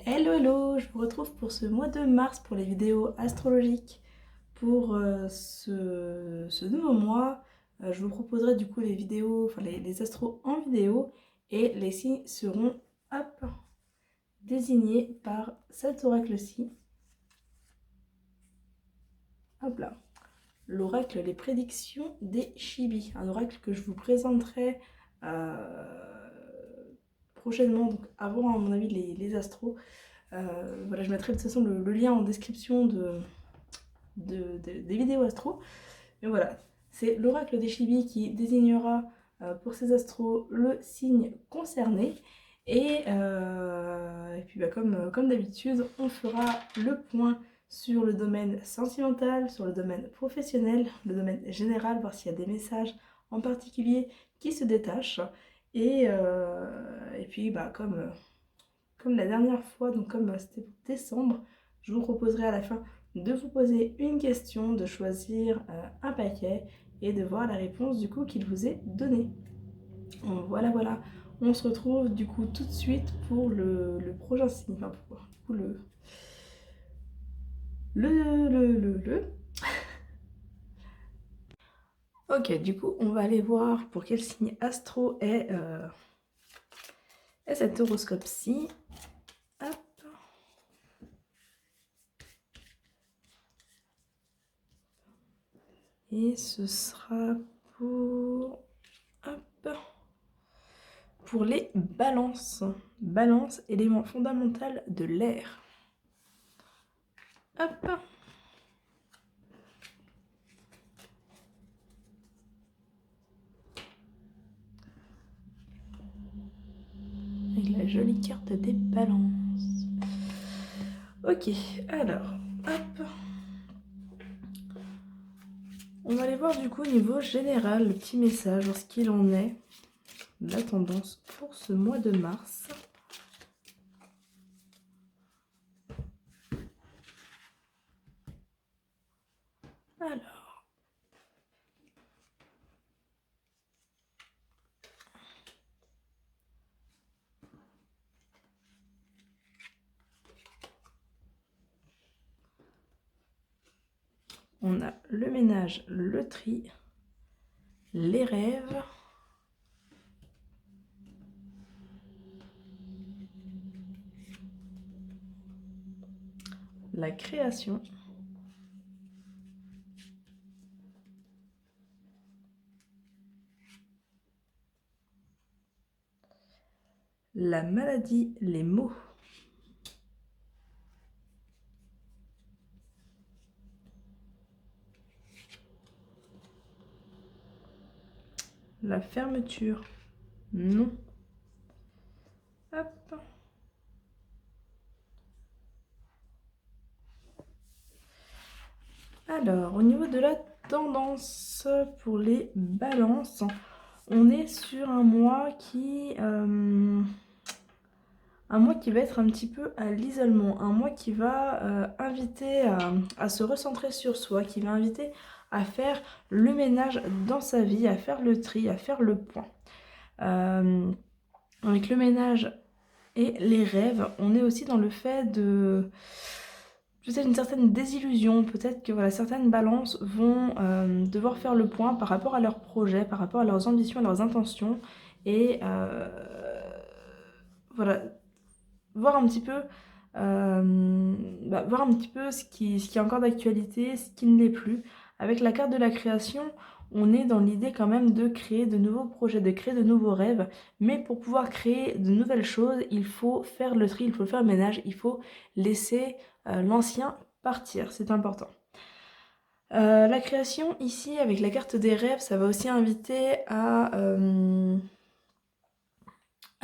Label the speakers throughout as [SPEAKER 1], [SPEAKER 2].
[SPEAKER 1] Hello hello, je vous retrouve pour ce mois de mars pour les vidéos astrologiques. Pour ce nouveau mois, je vous proposerai du coup les vidéos, enfin les astros en vidéo et les signes seront hop, désignés par cet oracle-ci. Hop là, l'oracle Les Prédictions des Chibi, un oracle que je vous présenterai prochainement, donc avant à mon avis les astros. Voilà, je mettrai de toute façon le lien en description des vidéos astro. Mais voilà, c'est l'oracle des Chibi qui désignera pour ces astros le signe concerné. Et puis comme d'habitude, on fera le point sur le domaine sentimental, sur le domaine professionnel, le domaine général, voir s'il y a des messages en particulier qui se détachent. Et puis comme la dernière fois, donc comme c'était pour décembre, je vous proposerai à la fin de vous poser une question, de choisir un paquet et de voir la réponse du coup qu'il vous est donnée. Voilà, on se retrouve du coup tout de suite pour le prochain signe, enfin pour du coup le. Ok, du coup on va aller voir pour quel signe astro est cet horoscope-ci. Hop. Et ce sera pour... Hop. Pour les balances. Balance, élément fondamental de l'air. Hop. Avec la jolie carte des balances. Ok, alors, hop. On va aller voir du coup au niveau général le petit message, voir ce qu'il en est, la tendance pour ce mois de mars. Alors. On a le ménage, le tri, les rêves, la création, la maladie, les mots, la fermeture, non. Hop. Alors, au niveau de la tendance pour les balances, on est sur un mois qui va être un petit peu à l'isolement, un mois qui va inviter à se recentrer sur soi, qui va inviter à faire le ménage dans sa vie, à faire le tri, à faire le point. Avec le ménage et les rêves, on est aussi dans le fait de... peut-être une certaine désillusion, peut-être que voilà, certaines balances vont devoir faire le point par rapport à leurs projets, par rapport à leurs ambitions, à leurs intentions, et voilà, voir un petit peu, ce qui est encore d'actualité, ce qui ne l'est plus. Avec la carte de la création, on est dans l'idée quand même de créer de nouveaux projets, de créer de nouveaux rêves, mais pour pouvoir créer de nouvelles choses, il faut faire le tri, il faut faire le ménage, il faut laisser l'ancien partir, c'est important. La création ici, avec la carte des rêves, ça va aussi inviter à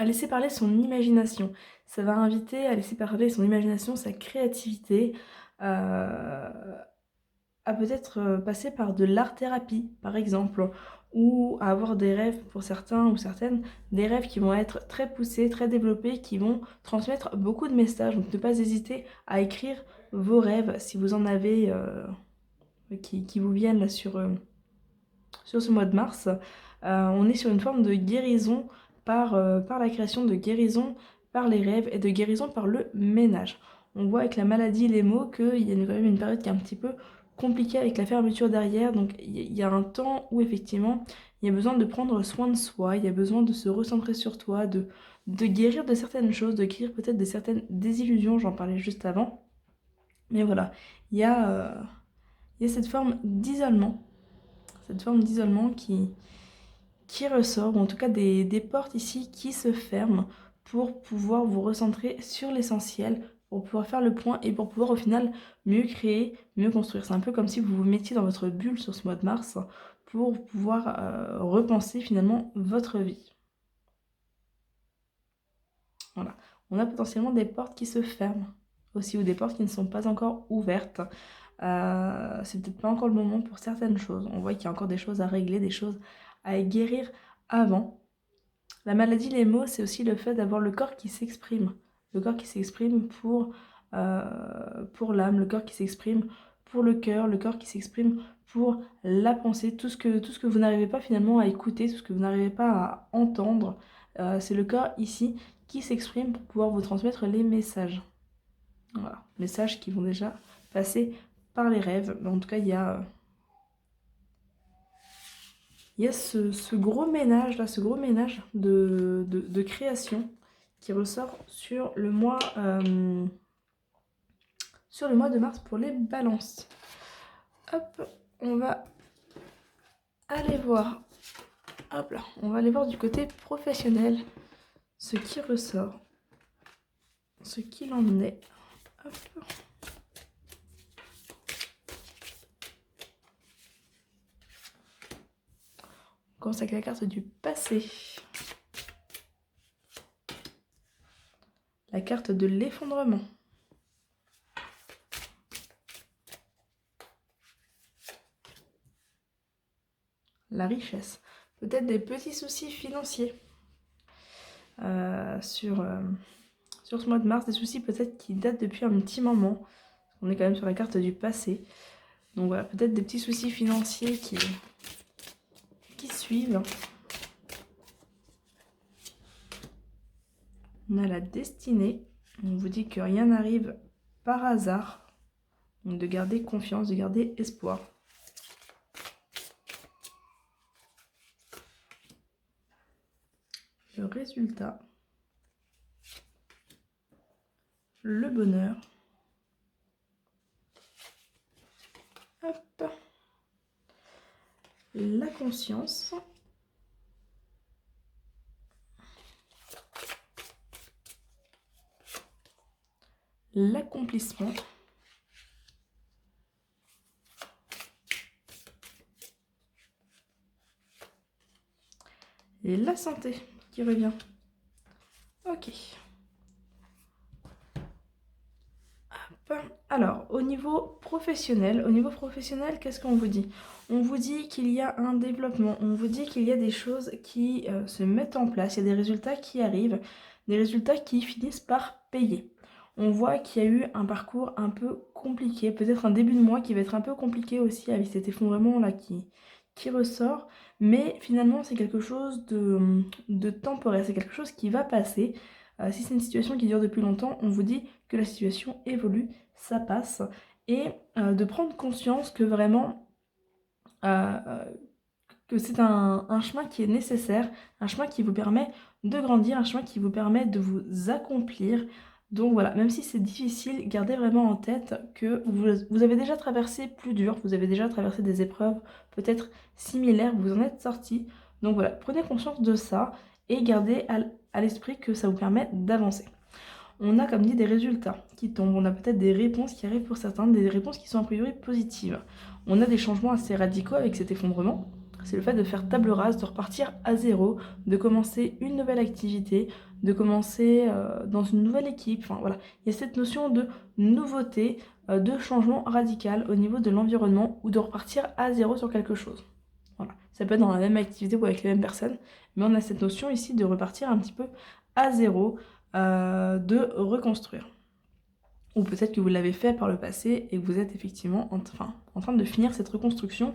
[SPEAKER 1] laisser parler son imagination. Ça va inviter à laisser parler son imagination, sa créativité, à peut-être passer par de l'art-thérapie, par exemple, ou à avoir des rêves pour certains ou certaines, des rêves qui vont être très poussés, très développés, qui vont transmettre beaucoup de messages. Donc ne pas hésiter à écrire vos rêves si vous en avez qui vous viennent là sur ce mois de mars. On est sur une forme de guérison par la création, de guérison par les rêves et de guérison par le ménage. On voit avec la maladie, les mots, qu'il y a quand même une période qui est un petit peu compliquée avec la fermeture derrière. Donc il y a un temps où effectivement il y a besoin de prendre soin de soi, il y a besoin de se recentrer sur toi, de guérir de certaines choses, de guérir peut-être de certaines désillusions, j'en parlais juste avant. Mais voilà, il y a, euh, il y a cette forme d'isolement qui ressort, ou en tout cas des portes ici qui se ferment pour pouvoir vous recentrer sur l'essentiel, pour pouvoir faire le point et pour pouvoir au final mieux créer, mieux construire. C'est un peu comme si vous vous mettiez dans votre bulle sur ce mois de mars pour pouvoir repenser finalement votre vie. Voilà. On a potentiellement des portes qui se ferment aussi ou des portes qui ne sont pas encore ouvertes. C'est peut-être pas encore le moment pour certaines choses. On voit qu'il y a encore des choses à régler, des choses à guérir avant. La maladie, les mots, c'est aussi le fait d'avoir le corps qui s'exprime. Le corps qui s'exprime pour l'âme, le corps qui s'exprime pour le cœur, le corps qui s'exprime pour la pensée, tout ce que vous n'arrivez pas finalement à écouter, tout ce que vous n'arrivez pas à entendre. C'est le corps ici qui s'exprime pour pouvoir vous transmettre les messages. Voilà, messages qui vont déjà passer par les rêves. Mais en tout cas, il y a ce gros ménage là, ce gros ménage de création qui ressort sur le mois de mars pour les balances. Hop, on va aller voir. Hop là, on va aller voir du côté professionnel ce qui ressort, ce qu'il en est. Hop. On commence avec la carte du passé. La carte de l'effondrement. La richesse. Peut-être des petits soucis financiers sur ce mois de mars. Des soucis peut-être qui datent depuis un petit moment. On est quand même sur la carte du passé. Donc voilà, peut-être des petits soucis financiers qui suivent. On a la destinée. On vous dit que rien n'arrive par hasard. Donc de garder confiance, de garder espoir. Le résultat. Le bonheur. Hop. La conscience. L'accomplissement. Et la santé qui revient. Ok. Hop. Alors, au niveau professionnel, qu'est-ce qu'on vous dit? On vous dit qu'il y a un développement, on vous dit qu'il y a des choses qui se mettent en place, il y a des résultats qui arrivent, des résultats qui finissent par payer. On voit qu'il y a eu un parcours un peu compliqué, peut-être un début de mois qui va être un peu compliqué aussi avec cet effondrement là qui ressort, mais finalement c'est quelque chose de temporaire, c'est quelque chose qui va passer. Si c'est une situation qui dure depuis longtemps, on vous dit que la situation évolue, ça passe, et de prendre conscience que vraiment que c'est un chemin qui est nécessaire, un chemin qui vous permet de grandir, un chemin qui vous permet de vous accomplir. Donc voilà, même si c'est difficile, gardez vraiment en tête que vous avez déjà traversé plus dur, vous avez déjà traversé des épreuves peut-être similaires, vous en êtes sorti. Donc voilà, prenez conscience de ça et gardez à l'esprit que ça vous permet d'avancer. On a comme dit des résultats qui tombent, on a peut-être des réponses qui arrivent pour certains, des réponses qui sont a priori positives. On a des changements assez radicaux avec cet effondrement. C'est le fait de faire table rase, de repartir à zéro, de commencer une nouvelle activité, de commencer dans une nouvelle équipe. Enfin voilà, il y a cette notion de nouveauté, de changement radical au niveau de l'environnement ou de repartir à zéro sur quelque chose. Voilà. Ça peut être dans la même activité ou avec les mêmes personnes, mais on a cette notion ici de repartir un petit peu à zéro, de reconstruire. ou peut-être que vous l'avez fait par le passé et que vous êtes effectivement en train de finir cette reconstruction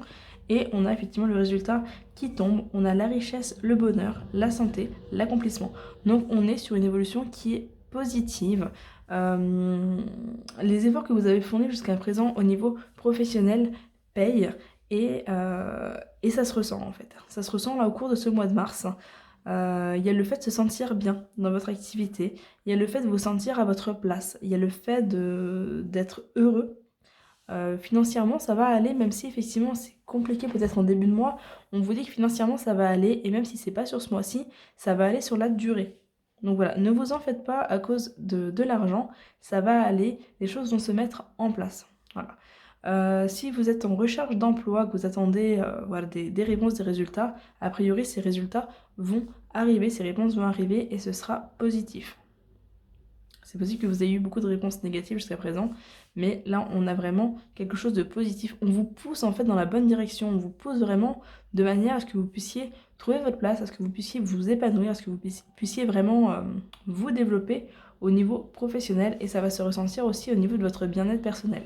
[SPEAKER 1] et on a effectivement le résultat qui tombe, on a la richesse, le bonheur, la santé, l'accomplissement. Donc on est sur une évolution qui est positive. Les efforts que vous avez fournis jusqu'à présent au niveau professionnel payent et ça se ressent en fait. Ça se ressent là au cours de ce mois de mars. Il y a le fait de se sentir bien dans votre activité, il y a le fait de vous sentir à votre place, il y a le fait d'être heureux. Financièrement, ça va aller, même si effectivement c'est compliqué peut-être en début de mois, on vous dit que financièrement ça va aller, et même si c'est pas sur ce mois-ci, ça va aller sur la durée. Donc voilà, ne vous en faites pas à cause de l'argent, ça va aller, les choses vont se mettre en place. Voilà. Si vous êtes en recherche d'emploi, que vous attendez voilà, des réponses, des résultats, a priori ces résultats vont arriver, ces réponses vont arriver et ce sera positif. C'est possible que vous ayez eu beaucoup de réponses négatives jusqu'à présent, mais là on a vraiment quelque chose de positif. On vous pousse en fait dans la bonne direction, on vous pousse vraiment de manière à ce que vous puissiez trouver votre place, à ce que vous puissiez vous épanouir, à ce que vous puissiez vraiment vous développer au niveau professionnel et ça va se ressentir aussi au niveau de votre bien-être personnel.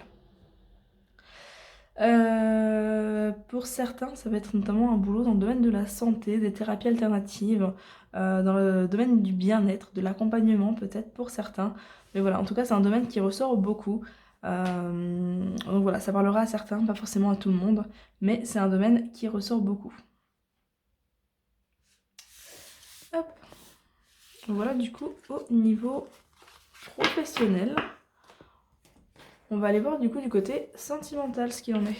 [SPEAKER 1] Pour certains, ça va être notamment un boulot dans le domaine de la santé, des thérapies alternatives, dans le domaine du bien-être, de l'accompagnement peut-être pour certains. Mais voilà, en tout cas, c'est un domaine qui ressort beaucoup. Donc voilà, ça parlera à certains, pas forcément à tout le monde, mais c'est un domaine qui ressort beaucoup. Hop. Voilà du coup au niveau professionnel. On va aller voir du coup du côté sentimental ce qu'il en est.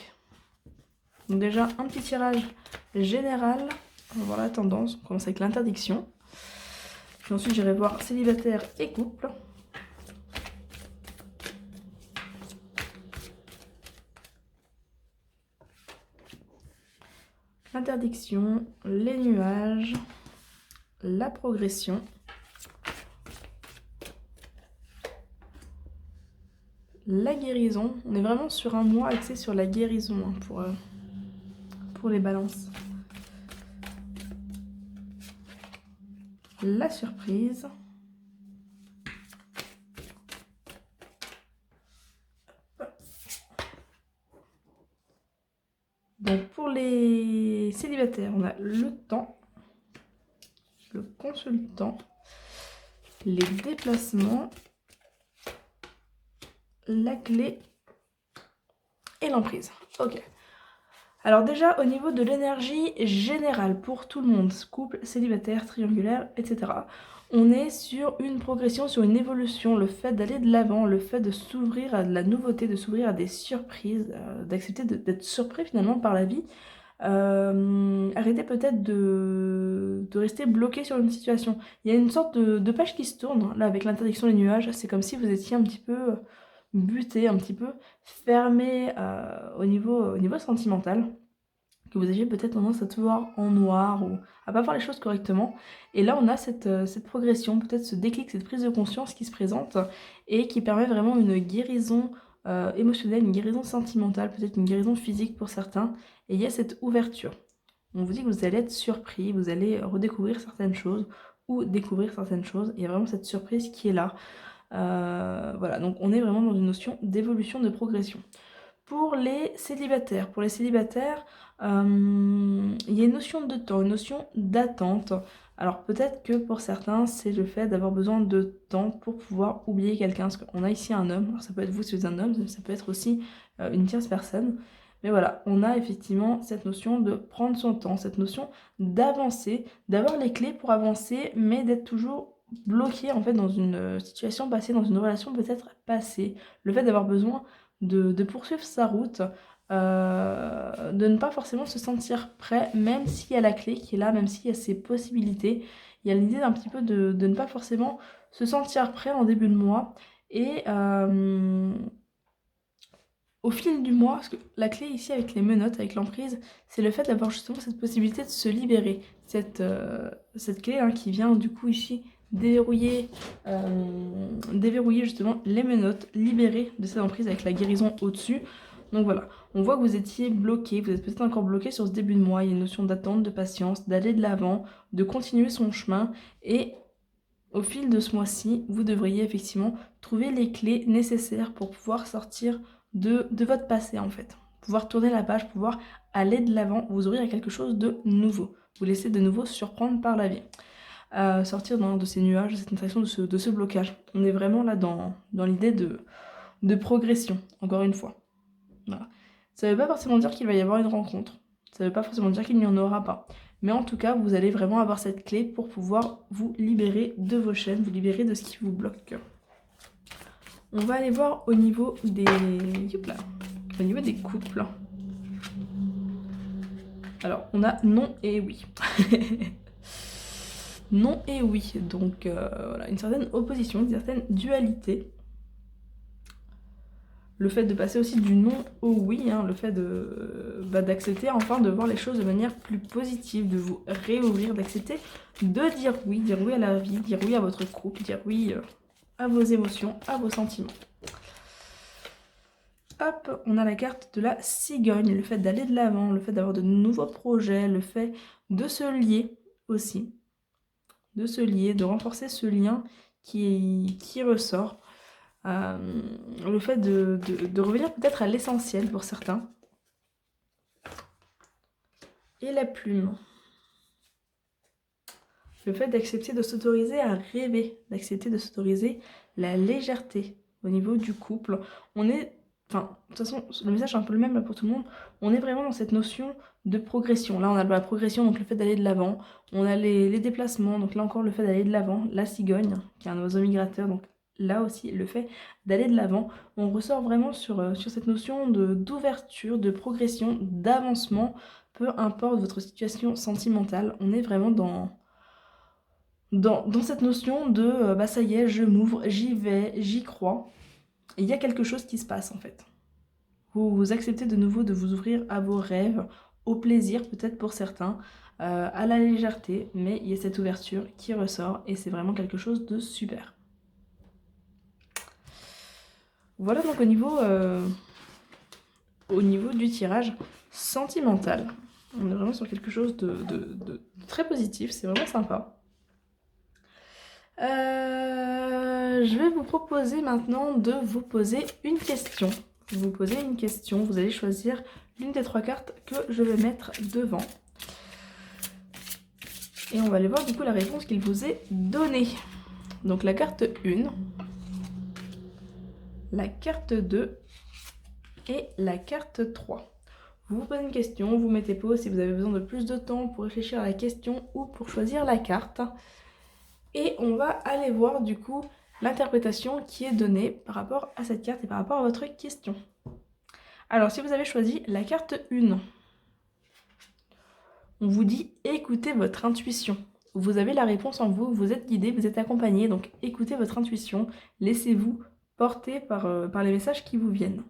[SPEAKER 1] Donc déjà un petit tirage général, on va voir la tendance, on commence avec l'interdiction. Puis ensuite j'irai voir célibataire et couple. L'interdiction, les nuages, la progression. La guérison, on est vraiment sur un mois axé sur la guérison hein, pour les balances. La surprise. Donc pour les célibataires, on a le temps, le consultant, les déplacements, la clé et l'emprise. Ok. Alors déjà au niveau de l'énergie générale pour tout le monde, couple, célibataire, triangulaire, etc. On est sur une progression, sur une évolution, le fait d'aller de l'avant, le fait de s'ouvrir à de la nouveauté, de s'ouvrir à des surprises, d'accepter d'être surpris finalement par la vie. Arrêtez peut-être de rester bloqué sur une situation. Il y a une sorte de page qui se tourne là avec l'interdiction des nuages, c'est comme si vous étiez un petit peu buté, un petit peu fermé au niveau sentimental, que vous aviez peut-être tendance à tout voir en noir ou à pas voir les choses correctement. Et là, on a cette progression, peut-être ce déclic, cette prise de conscience qui se présente et qui permet vraiment une guérison émotionnelle, une guérison sentimentale, peut-être une guérison physique pour certains. Et il y a cette ouverture. On vous dit que vous allez être surpris, vous allez redécouvrir certaines choses ou découvrir certaines choses. Il y a vraiment cette surprise qui est là. Voilà, donc on est vraiment dans une notion d'évolution, de progression. Pour les célibataires, il y a une notion de temps, une notion d'attente. Alors peut-être que pour certains, c'est le fait d'avoir besoin de temps pour pouvoir oublier quelqu'un. Parce qu'on a ici un homme, alors ça peut être vous si vous êtes un homme, ça peut être aussi une tierce personne. Mais voilà, on a effectivement cette notion de prendre son temps, cette notion d'avancer, d'avoir les clés pour avancer, mais d'être toujours bloqué en fait dans une situation passée, dans une relation peut-être passée. Le fait d'avoir besoin de poursuivre sa route, de ne pas forcément se sentir prêt, même s'il y a la clé qui est là, même s'il y a ces possibilités. Il y a l'idée d'un petit peu de ne pas forcément se sentir prêt en début de mois. Et au fil du mois, parce que la clé ici avec les menottes, avec l'emprise, c'est le fait d'avoir justement cette possibilité de se libérer. Cette clé hein, qui vient du coup ici déverrouiller justement les menottes, libérer de cette emprise avec la guérison au-dessus. Donc voilà, on voit que vous étiez bloqué, vous êtes peut-être encore bloqué sur ce début de mois. Il y a une notion d'attente, de patience, d'aller de l'avant, de continuer son chemin et au fil de ce mois-ci, vous devriez effectivement trouver les clés nécessaires pour pouvoir sortir de votre passé en fait. Pouvoir tourner la page, pouvoir aller de l'avant, vous ouvrir à quelque chose de nouveau. Vous laisser de nouveau surprendre par la vie. Sortir de ces nuages, de cette sensation, de ce blocage. On est vraiment là dans l'idée de progression, encore une fois. Voilà. Ça ne veut pas forcément dire qu'il va y avoir une rencontre. Ça ne veut pas forcément dire qu'il n'y en aura pas. Mais en tout cas, vous allez vraiment avoir cette clé pour pouvoir vous libérer de vos chaînes, vous libérer de ce qui vous bloque. On va aller voir au niveau des... au niveau des couples. Alors, on a non et oui. Non et oui. Donc, voilà, une certaine opposition, une certaine dualité. Le fait de passer aussi du non au oui, hein, le fait d'accepter enfin de voir les choses de manière plus positive, de vous réouvrir, d'accepter de dire oui à la vie, dire oui à votre couple, dire oui à vos émotions, à vos sentiments. Hop, on a la carte de la cigogne, le fait d'aller de l'avant, le fait d'avoir de nouveaux projets, le fait de se lier aussi, de se lier, de renforcer ce lien qui ressort. Le fait de revenir peut-être à l'essentiel pour certains. Et la plume. Le fait d'accepter de s'autoriser à rêver, d'accepter de s'autoriser la légèreté au niveau du couple. On est, enfin, de toute façon, le message est un peu le même là pour tout le monde. On est vraiment dans cette notion de progression. Là, on a la progression, donc le fait d'aller de l'avant. On a les déplacements, donc là encore, le fait d'aller de l'avant. La cigogne, qui est un oiseau migrateur, donc là aussi, le fait d'aller de l'avant, on ressort vraiment sur cette notion d'ouverture, de progression, d'avancement, peu importe votre situation sentimentale, on est vraiment dans cette notion de bah ça y est, je m'ouvre, j'y vais, j'y crois. Et il y a quelque chose qui se passe en fait. Vous acceptez de nouveau de vous ouvrir à vos rêves, au plaisir peut-être pour certains, à la légèreté, mais il y a cette ouverture qui ressort et c'est vraiment quelque chose de super. Voilà donc au niveau du tirage sentimental. On est vraiment sur quelque chose de très positif, c'est vraiment sympa. Je vais vous proposer maintenant de vous poser une question. Vous posez une question, vous allez choisir l'une des 3 cartes que je vais mettre devant. Et on va aller voir du coup la réponse qu'il vous est donnée. Donc la carte 1, la carte 2 et la carte 3. Vous posez une question, vous mettez pause si vous avez besoin de plus de temps pour réfléchir à la question ou pour choisir la carte. Et on va aller voir du coup l'interprétation qui est donnée par rapport à cette carte et par rapport à votre question. Alors si vous avez choisi la carte 1, on vous dit écoutez votre intuition. Vous avez la réponse en vous, vous êtes guidé, vous êtes accompagné, donc écoutez votre intuition, laissez-vous porter par les messages qui vous viennent.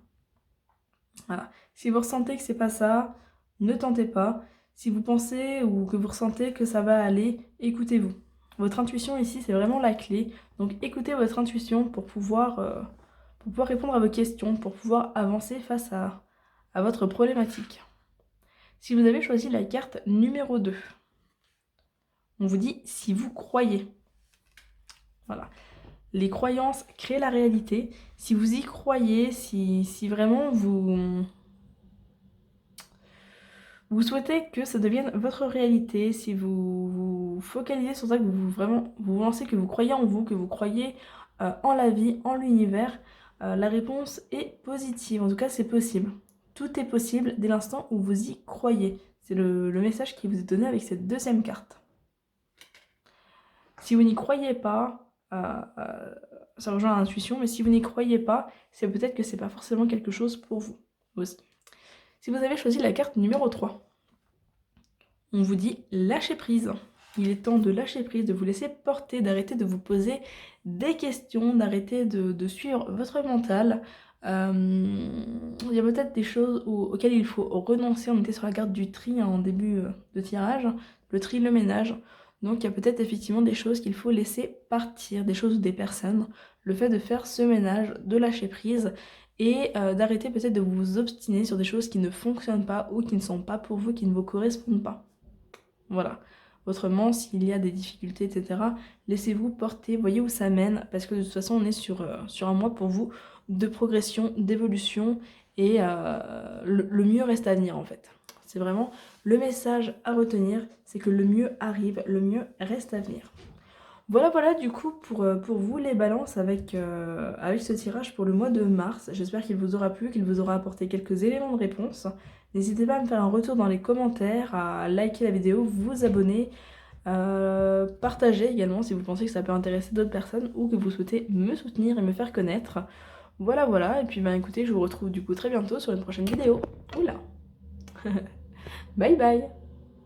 [SPEAKER 1] Voilà. Si vous ressentez que c'est pas ça, ne tentez pas. Si vous pensez ou que vous ressentez que ça va aller, écoutez-vous. Votre intuition ici, c'est vraiment la clé. Donc écoutez votre intuition pour pouvoir répondre à vos questions, pour pouvoir avancer face à votre problématique. Si vous avez choisi la carte numéro 2, on vous dit si vous croyez. Voilà. Les croyances créent la réalité. Si vous y croyez, si vraiment vous souhaitez que ça devienne votre réalité, si vous focalisez sur ça, que vous lancez, que vous croyez en vous, que vous croyez en la vie, en l'univers, la réponse est positive. En tout cas, c'est possible. Tout est possible dès l'instant où vous y croyez. C'est le message qui vous est donné avec cette deuxième carte. Si vous n'y croyez pas, ça rejoint l'intuition, mais si vous n'y croyez pas, c'est peut-être que c'est pas forcément quelque chose pour vous aussi. Si vous avez choisi la carte numéro 3, on vous dit lâcher prise. Il est temps de lâcher prise, de vous laisser porter, d'arrêter de vous poser des questions, d'arrêter de suivre votre mental. Il y a peut-être des choses auxquelles il faut renoncer. On était sur la carte du tri en début de tirage, le tri, le ménage. Donc il y a peut-être effectivement des choses qu'il faut laisser partir, des choses ou des personnes. Le fait de faire ce ménage, de lâcher prise et d'arrêter peut-être de vous obstiner sur des choses qui ne fonctionnent pas ou qui ne sont pas pour vous, qui ne vous correspondent pas. Voilà. Autrement, s'il y a des difficultés, etc., laissez-vous porter, voyez où ça mène, parce que de toute façon, on est sur un mois pour vous de progression, d'évolution, et le mieux reste à venir en fait. C'est vraiment le message à retenir, c'est que le mieux arrive, le mieux reste à venir. Voilà du coup pour vous les balances avec ce tirage pour le mois de mars. J'espère qu'il vous aura plu, qu'il vous aura apporté quelques éléments de réponse. N'hésitez pas à me faire un retour dans les commentaires, à liker la vidéo, vous abonner, partager également si vous pensez que ça peut intéresser d'autres personnes ou que vous souhaitez me soutenir et me faire connaître. Voilà, et puis écoutez, je vous retrouve du coup très bientôt sur une prochaine vidéo. Oula. Bye bye.